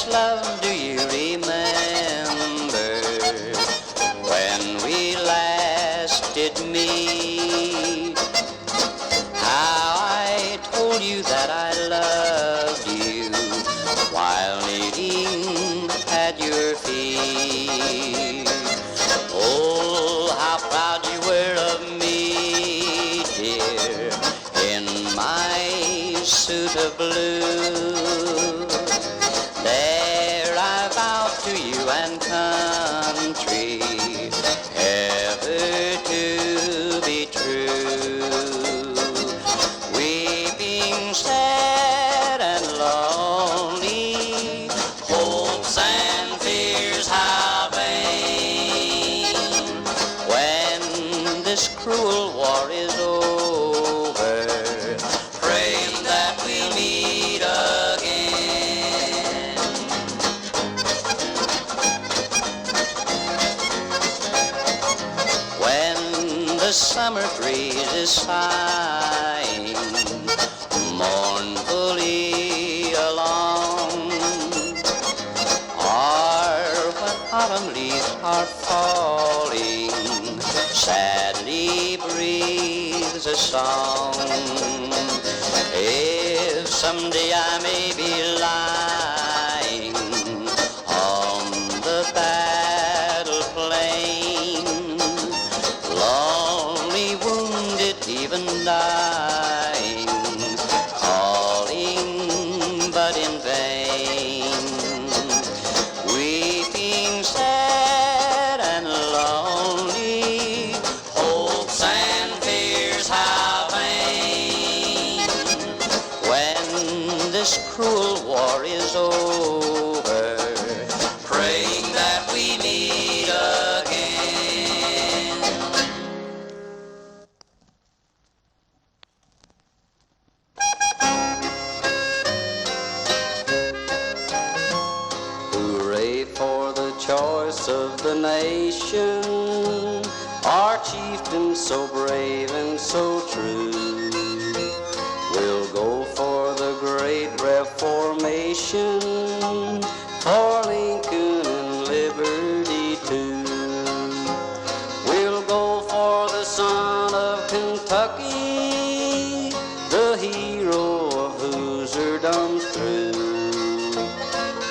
Dearest love, do you remember when we last did meet? How I told you that I loved you while kneeling at your feet. Oh, how proud you were of me, dear, in my suit of blue. There I vowed to you and country ever to be true. Weeping, sad and lonely, hopes and fears how vain. When this cruel war is over, praying that we'll meet again. When the summer breeze is sighing mournfully along, or when autumn leaves are falling, sadly breathes a song. If someday I may be lying on the battle plain, lonely, wounded, even dying, calling but in vain, weeping, sad and lonely, hopes and fears how vain. When this cruel war is over, praying that we meet again. Hooray for the choice of the nation, our chieftain so brave and so true. We'll go for the great Reformation, for Lincoln and liberty too. We'll go for the son of Kentucky, the hero of Hoosierdom's through.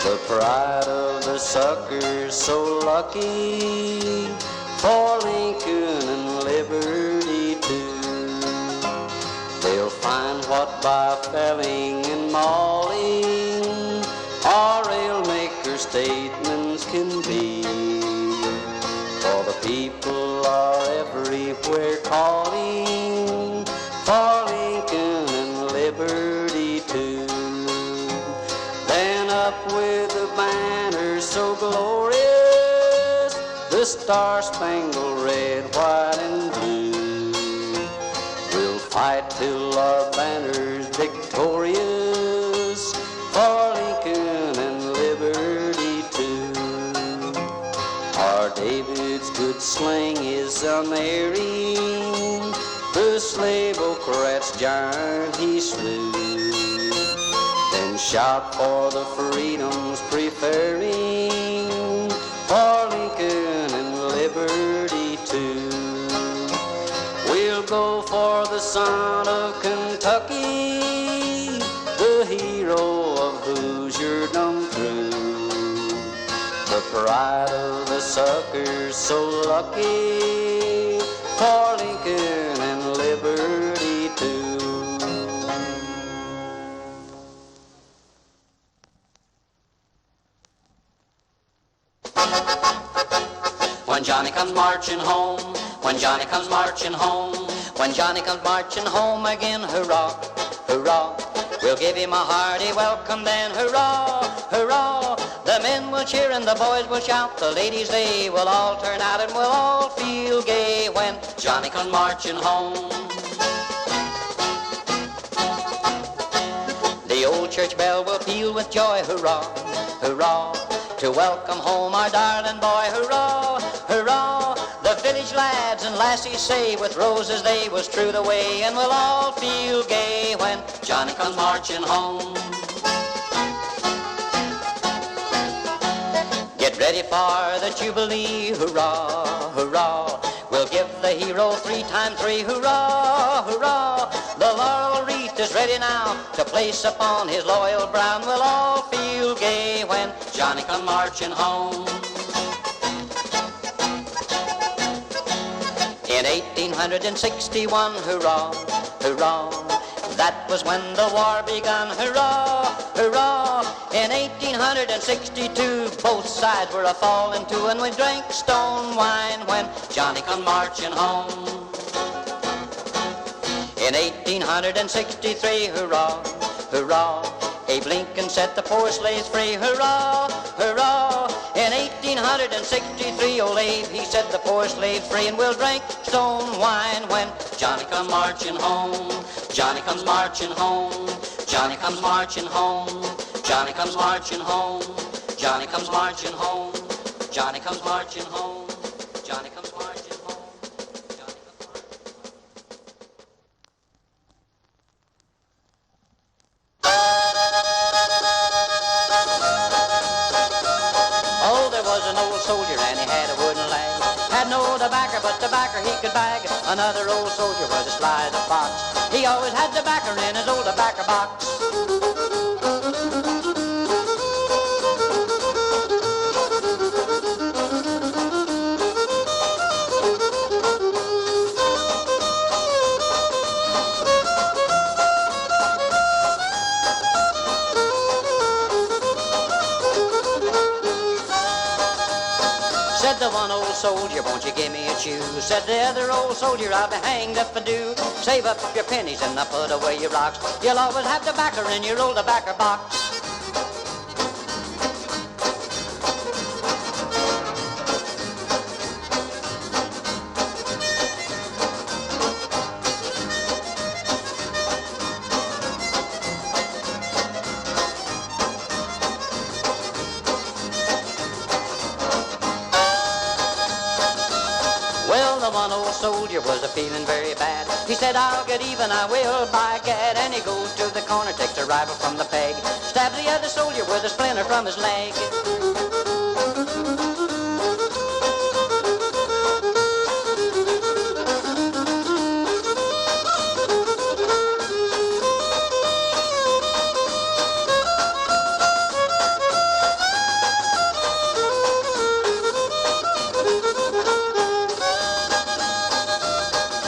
The pride of the suckers so lucky, for Lincoln and liberty too. They'll find what by felling and mauling our railmaker statements can be. For the people are everywhere calling for Lincoln and liberty too. Then up with the banner so glorious, the star-spangled red, white, and blue. We'll fight till our banner's victorious, for Lincoln and liberty too. Our David's good sling is unerring, the slave-ocrat's giant he slew. Then shout for the freedoms preferring, for Lincoln and liberty too. We'll go for the son of Kentucky, the hero of Hoosierdom through. The pride of the suckers so lucky, for Lincoln and liberty too. When Johnny comes marching home, when Johnny comes marching home, when Johnny comes marching home again, hurrah, hurrah. We'll give him a hearty welcome then, hurrah, hurrah. The men will cheer and the boys will shout, the ladies they will all turn out and we'll all feel gay when Johnny comes marching home. The old church bell will peal with joy, hurrah, hurrah. To welcome home our darling boy, hurrah, hurrah. The village lads and lassies say with roses they was true the way, and we'll all feel gay when Johnny comes marching home. ready for the Jubilee, hurrah, hurrah. We'll give the hero 3 times 3, hurrah, hurrah. The laurel wreath is ready now to place upon his loyal brow, and we'll all feel gay when Johnny come marching home. In 1861, hurrah, hurrah, that was when the war begun, hurrah, hurrah. In 1862, both sides were a-falling to, and we drank stone wine when Johnny come marching home. In 1863, hurrah, hurrah, Abe Lincoln set the poor slaves free, hurrah, hurrah. In 1863, old Abe, he set the poor slaves free, and we'll drink stone wine when Johnny come marching home. Johnny comes marching home. Johnny comes marching home. Johnny comes marching home. Johnny comes marching home. Johnny comes marching home. Johnny comes marching home. Johnny comes marching home. Oh, there was an old soldier and he had a wooden leg. Had no tobacco, but tobacco he could bag. Another old soldier was as sly as a fox. He always had tobacco in his old tobacco box. Said the one old soldier, won't you give me a chew? Said the other old soldier, I'll be hanged if I do. Save up your pennies and I put away your rocks. You'll always have tobacco in your old tobacco box. Soldier was a-feeling very bad. He said, I'll get even, I will, by gad. And he goes to the corner, takes a rifle from the peg, stabs the other soldier with a splinter from his leg.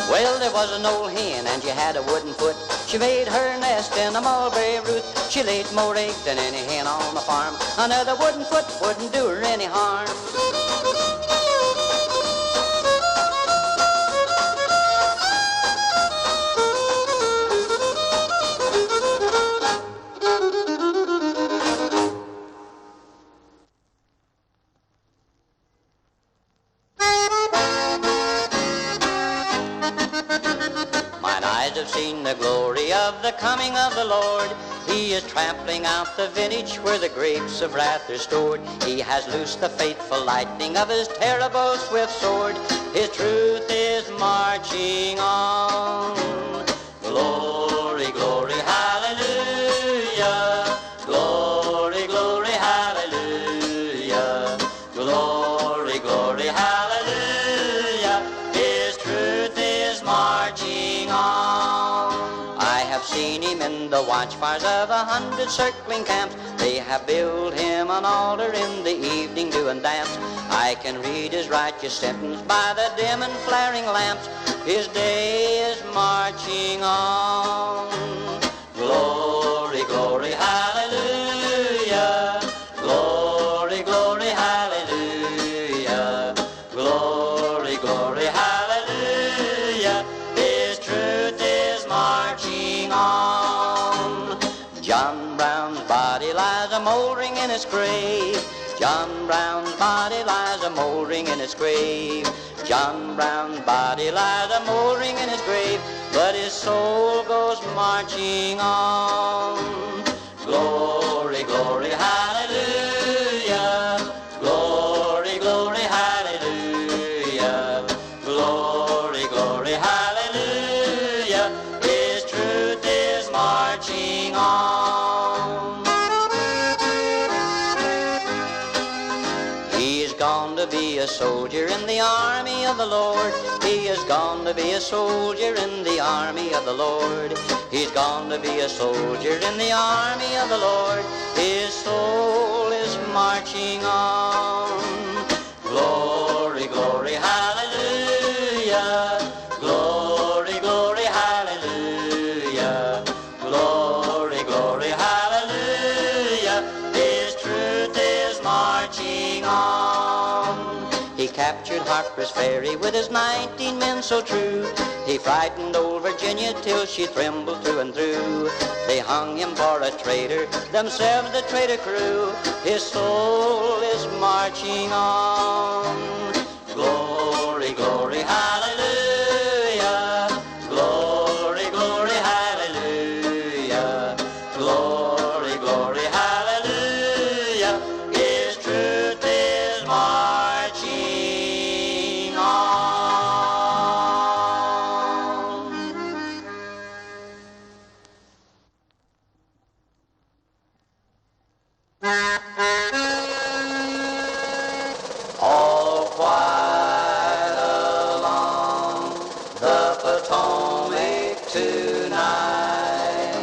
Well, there was an old hen and she had a wooden foot. She made her nest in a mulberry root. She laid more eggs than any hen on the farm. Another wooden foot wouldn't do her any harm. Have seen the glory of the coming of the Lord. He is trampling out the vintage where the grapes of wrath are stored. He has loosed the fateful lightning of his terrible swift sword. His truth is marching on. Glory, glory, hallelujah. Glory, glory, hallelujah. Glory, glory, hallelujah. His truth is marching on. Seen him in the watchfires of 100 circling camps. They have built him an altar in the evening doing dance. I can read his righteous sentence by the dim and flaring lamps. His day is marching on. Glory, glory, hallelujah. Glory, glory, hallelujah. Glory, glory, hallelujah. His truth is marching on. John Brown's body lies a-mouldering in his grave. John Brown's body lies a-mouldering in his grave. John Brown's body lies a-mouldering in his grave, but his soul goes marching on. Glory, glory, hallelujah. Glory, glory, hallelujah. Glory, glory, hallelujah. His truth is marching on. He a soldier in the army of the Lord. He is gone to be a soldier in the army of the Lord. He's gone to be a soldier in the army of the Lord. His soul is marching on. Glory, glory, hallelujah. Glory, glory, hallelujah. Glory, glory, hallelujah. His truth is marching on. He captured Harper's Ferry with his 19 men so true. He frightened old Virginia till she trembled through and through. They hung him for a traitor, themselves the traitor crew. His soul is marching on. Glory, glory, hallelujah. Glory, glory, hallelujah. Glory, glory, hallelujah. His truth is marching on. All quiet along the Potomac tonight.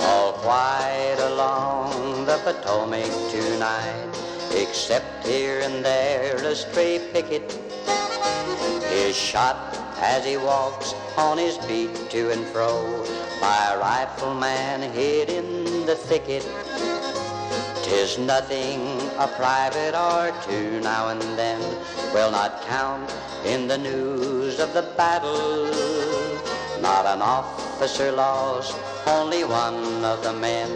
All quiet along the Potomac tonight. Except here and there a stray picket is shot as he walks on his beat to and fro by a rifleman hid in the thicket. 'Tis nothing, a private or two now and then will not count in the news of the battle. Not an officer lost, only one of the men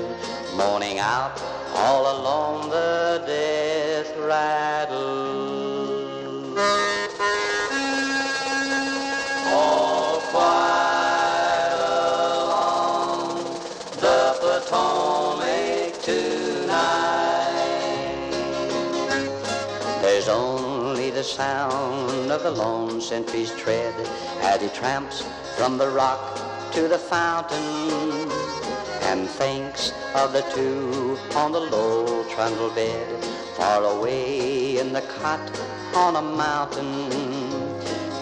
moaning out all along the death rattle. All quiet along the Potomac tonight. There's only the sound of the lone sentry's tread as he tramps from the rock to the fountain and thinks of the two on the low trundle bed far away in the cot on a mountain.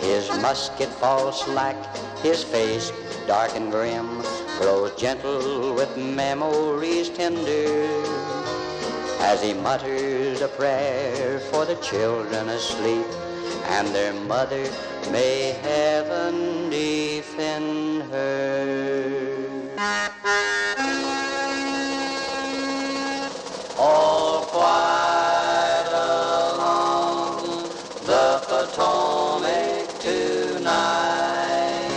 His musket falls slack, his face dark and grim, grows gentle with memories tender as he mutters a prayer for the children asleep and their mother. May heaven defend her. All quiet along the Potomac tonight.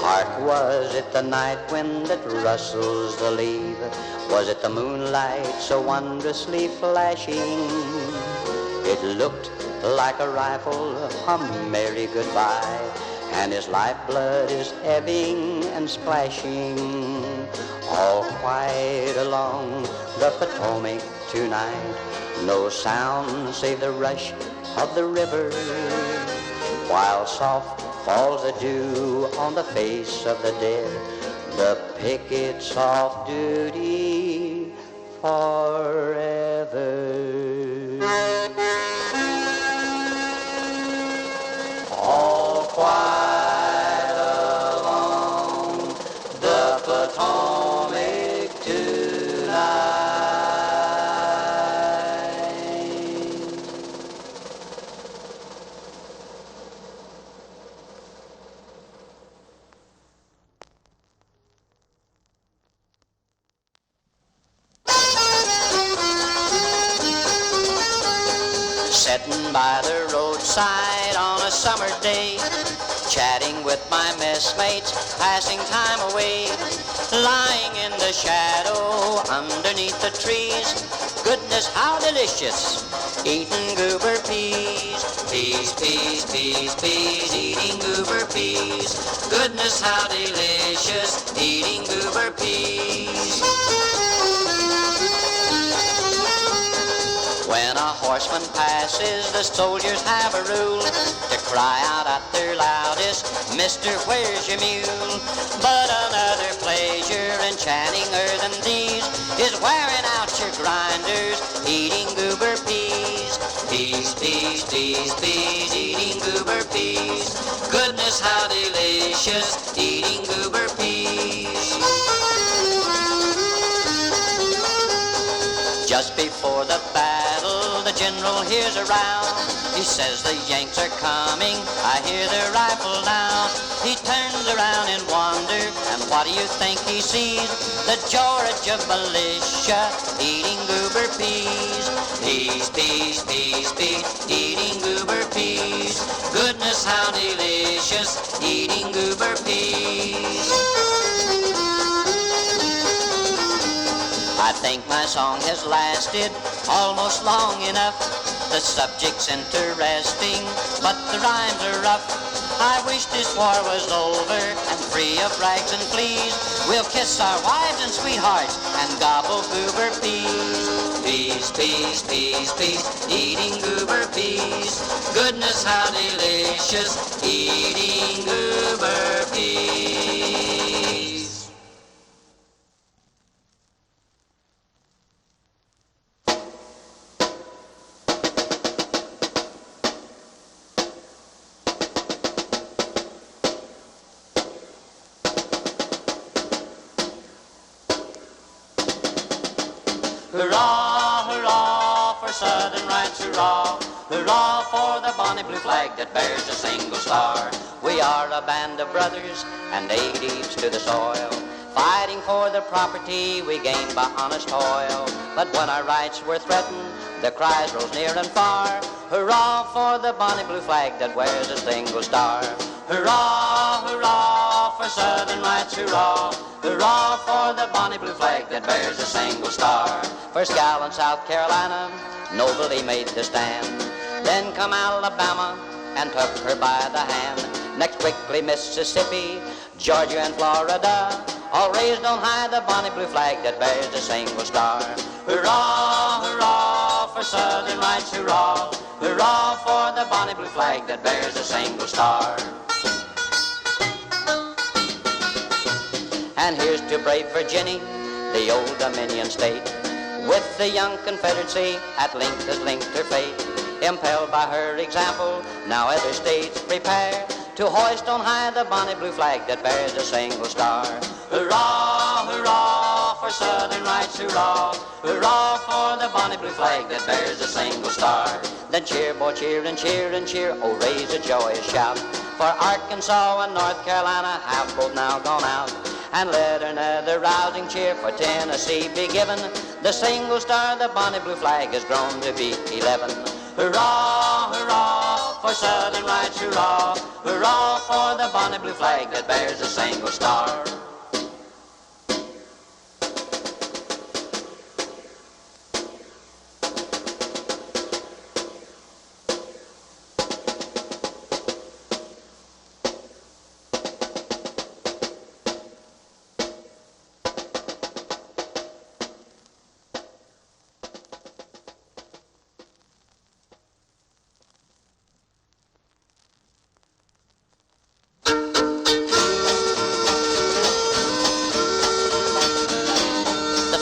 Hark, was it the night wind that rustles the leaf? Was it the moonlight so wondrously flashing? It looked like a rifle, a merry goodbye, and his lifeblood is ebbing and splashing. All quiet along the Potomac tonight, no sound save the rush of the river, while soft falls the dew on the face of the dead, the pickets off duty forever. All quiet along the Potomac tonight. Sitting by the roadside on a summer day, chatting with my messmates, passing time away, lying in the shadow underneath the trees. Goodness, how delicious, eating goober peas. Peas, peas, peas, peas, eating goober peas. Goodness, how delicious, eating goober peas. When a horseman passes, the soldiers have a rule to cry out at their loudest, "Mister, where's your mule?" But another pleasure enchantinger than these is wearing out your grinders, eating goober peas. Peas, peas, peas, peas, eating goober peas. Goodness, how delicious, eating goober peas. Just before the battle, the general hears a round. He says the Yanks are coming, I hear their rifle now. He turns around in wonder, and what do you think he sees? The Georgia militia eating goober peas. Peas, peas, peas, peas, eating goober peas. Goodness, how delicious, eating goober peas. I think my song has lasted almost long enough. The subject's interesting, but the rhymes are rough. I wish this war was over and free of rags and fleas. We'll kiss our wives and sweethearts and gobble goober peas. Peas, peas, peas, peas, eating goober peas. Goodness, how delicious, eating goober peas. Hurrah, hurrah for Southern rights, hurrah. Hurrah for the bonny blue flag that bears a single star. We are a band of brothers and natives to the soil, fighting for the property we gained by honest toil. But when our rights were threatened, the cries rose near and far. Hurrah for the bonny blue flag that wears a single star. Hurrah, hurrah for Southern rights, hurrah. Hurrah for the bonny blue flag that bears a single star. First gallant South Carolina nobly made the stand. Then come Alabama and took her by the hand. Next quickly Mississippi, Georgia and Florida, all raised on high the bonny blue flag that bears a single star. Hurrah, hurrah for Southern rights, hurrah. Hurrah for the bonny blue flag that bears a single star. And here's to brave Virginia, the old Dominion state, with the young Confederacy at length has linked her fate. Impelled by her example, now other states prepare to hoist on high the bonny blue flag that bears a single star. Hurrah, hurrah for Southern rights, hurrah. Hurrah for the bonny blue flag that bears a single star. Then cheer, boy, cheer and cheer and cheer, oh, raise a joyous shout. For Arkansas and North Carolina have both now gone out. And let another rousing cheer for Tennessee be given. The single star, the bonny blue flag, has grown to be 11. Hurrah, hurrah for Southern rights, hurrah. Hurrah for the bonny blue flag that bears a single star.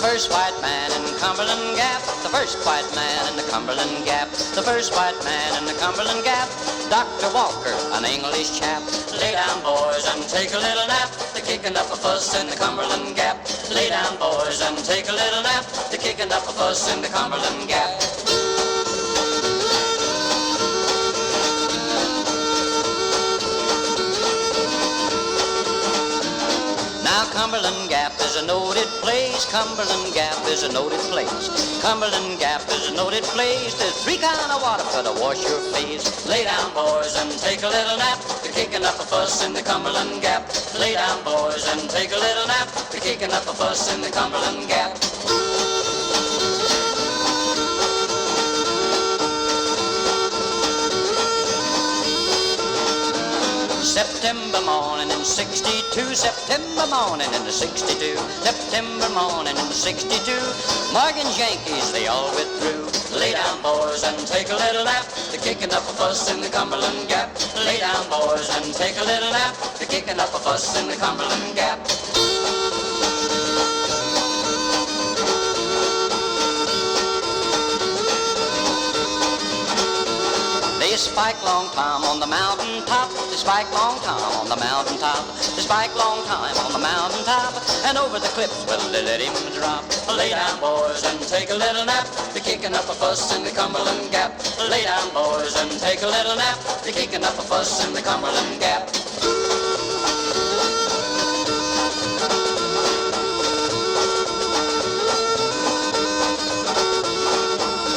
First white man in Cumberland Gap, the first white man in the Cumberland Gap, the first white man in the Cumberland Gap, Dr. Walker, an English chap. Lay down, boys, and take a little nap. They're kicking up a fuss in the Cumberland Gap. Lay down, boys, and take a little nap. They're kicking up a fuss in the Cumberland Gap. Now Cumberland Gap is a noted place. Cumberland Gap is a noted place. Cumberland Gap is a noted place. There's three kind of water for to wash your face. Lay down, boys, and take a little nap. They're kicking up a fuss in the Cumberland Gap. Lay down, boys, and take a little nap. They're kicking up a fuss in the Cumberland Gap. September morning in 62, September morning in the 62, September morning in the 62, Morgan's Yankees, they all withdrew. Lay down, boys, and take a little nap. They're kicking up a fuss in the Cumberland Gap. Lay down, boys, and take a little nap. They're kicking up a fuss in the Cumberland Gap. They spike long time on the mountain top. They spike long time on the mountain top. They spike long time on the mountain top. And over the cliffs, well, they let him drop. Lay down, boys, and take a little nap. They're kicking up a fuss in the Cumberland Gap. Lay down, boys, and take a little nap. They're kicking up a fuss in the Cumberland Gap.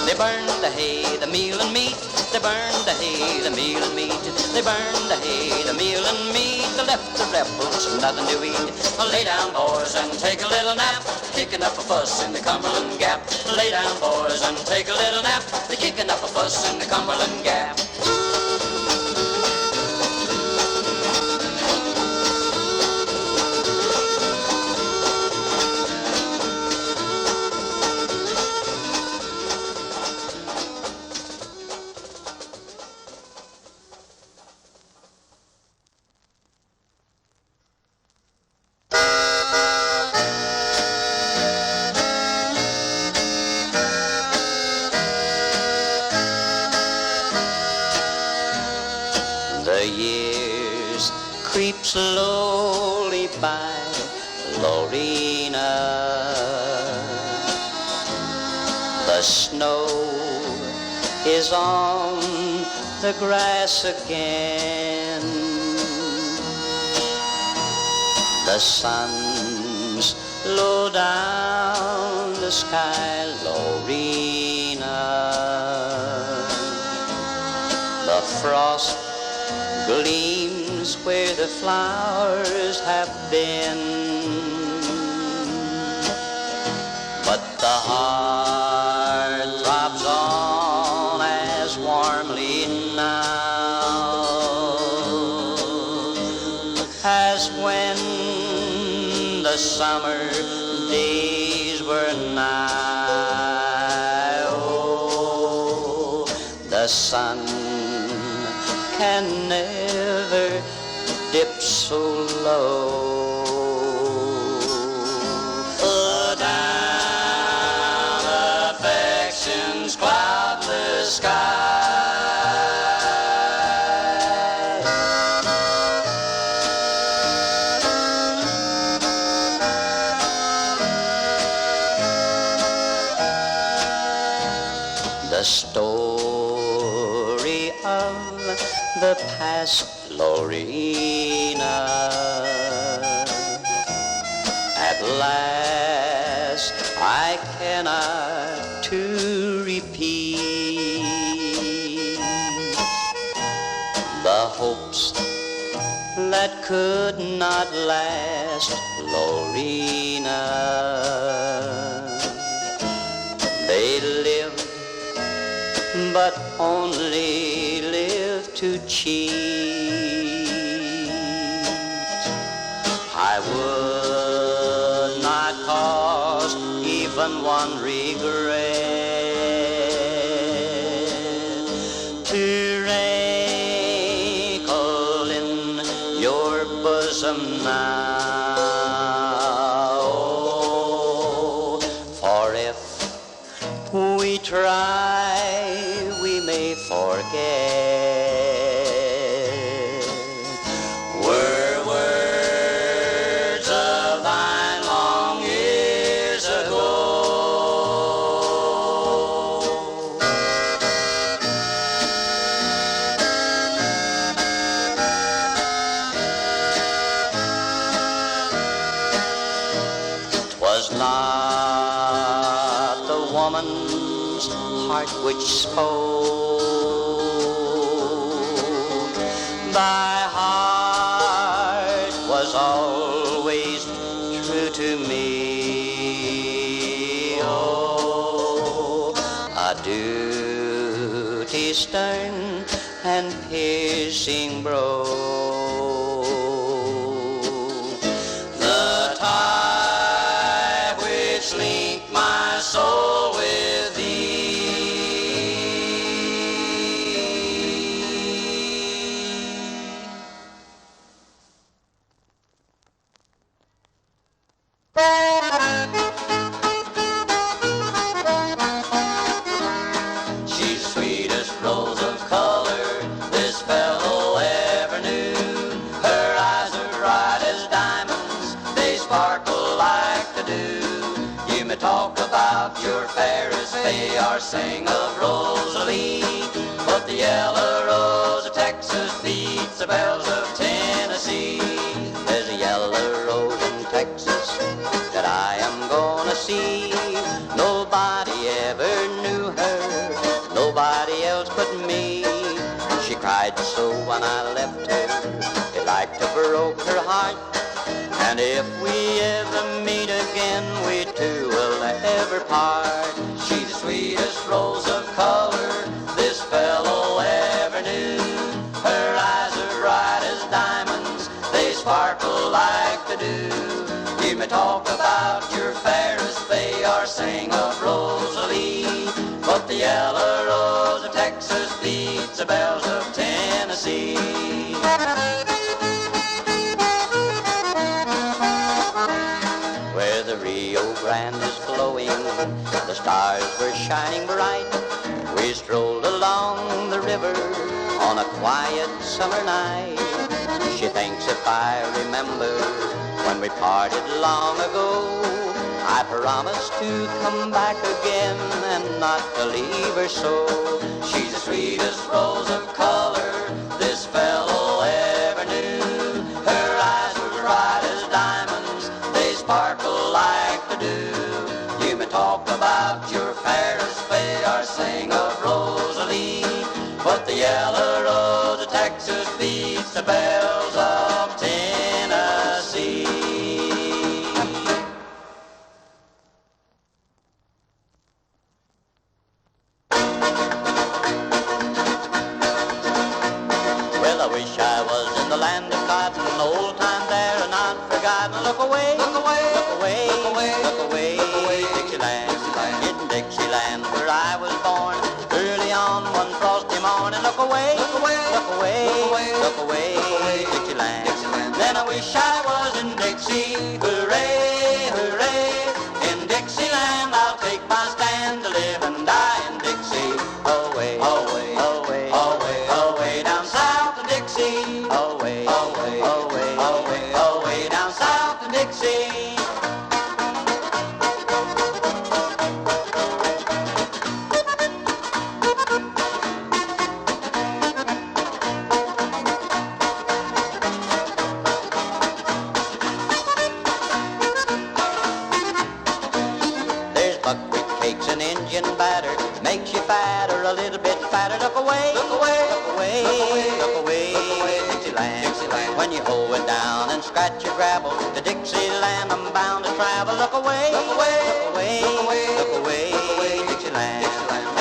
They burn the hay, the meal and meat. They burn the hay, the meal and meat. They burn the hay, the meal and meat. They left the rebels nothing to eat. Lay down, boys, and take a little nap. Kicking up a fuss in the Cumberland Gap. Lay down, boys, and take a little nap. They're kicking up a fuss in the Cumberland Gap. The years creep slowly by, Lorena. The snow is on the grass again. The sun's low down the sky, Lorena. The frost gleams where the flowers have been, but the heart throbs on as warmly now as when the summer days were nigh. Oh, the sun can never dip so low. Adown affection's cloudless sky. The story of the past, Lorena, at last I cannot to repeat the hopes that could not last, Lorena. They lived but only live to cheat. I would not cause even one regret to rankle in your bosom now. Oh, for if we try, we may forget. Were words of thine long years ago. 'Twas not the woman's heart which spoke. Thy heart was always true to me. Oh, a duty stern and piercing broke the tie which linked my soul with thee. She's sweetest rose of color about your fairest bay or sing of Rosalee. But the yellow rose of Texas beats the bells of Tennessee. There's a yellow rose in Texas that I am gonna see. Nobody ever knew her, nobody else but me. She cried so when I left her, it like to broke her heart. And if we ever meet again, we two will ever part. She's the sweetest rose of color this fellow ever knew. Her eyes are bright as diamonds, they sparkle like the dew. You may talk about your fairest bay or sing of Rosalee, but the yellow rose of Texas beats the bells of Tennessee. Where the Rio Grande is flowing, the stars were shining bright. We strolled along the river on a quiet summer night. She thinks if I remember when we parted long ago, I promised to come back again and not to leave her so. She's the sweetest rose of color this fellow ever knew. Her eyes were bright as diamonds, they sparkle like the dew. You may talk about your fairest bay or sing of Rosalee, but the yellow rose of Texas beats the bells of Tennessee. Well, I wish I was in the land of cotton, old time there and not forgotten. Look away, look away, look away, look away, look away, look away, Dixieland, in Dixieland where I was born. Early on one frosty morning, look away, look away, look away, look away, look away, Dixieland. Then I wish I was in Dixie, hooray, hooray. In Dixieland I'll take my stand to live and die in Dixie. Away, away, away, away, away down south of Dixie. Away, away, away, away, away down south of Dixie. Cakes and Indian batter makes you fat or a little bit fatter. Look away, look away, look away, look away, look away, Dixieland, Dixieland. When you hoe it down and scratch your gravel, to Dixieland I'm bound to travel. Look away, look away, look away, look away, look away, look away, Dixieland.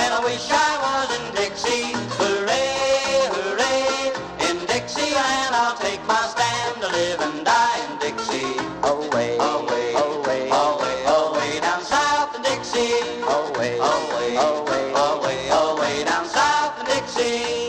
And I wish I was in Dixie, hooray, hooray. In Dixieland I'll take my stand to live and die in Dixie. Away, away, away, away, away down south of Dixie. Away, away, away, away, away down south of Dixie.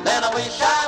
Then I wish I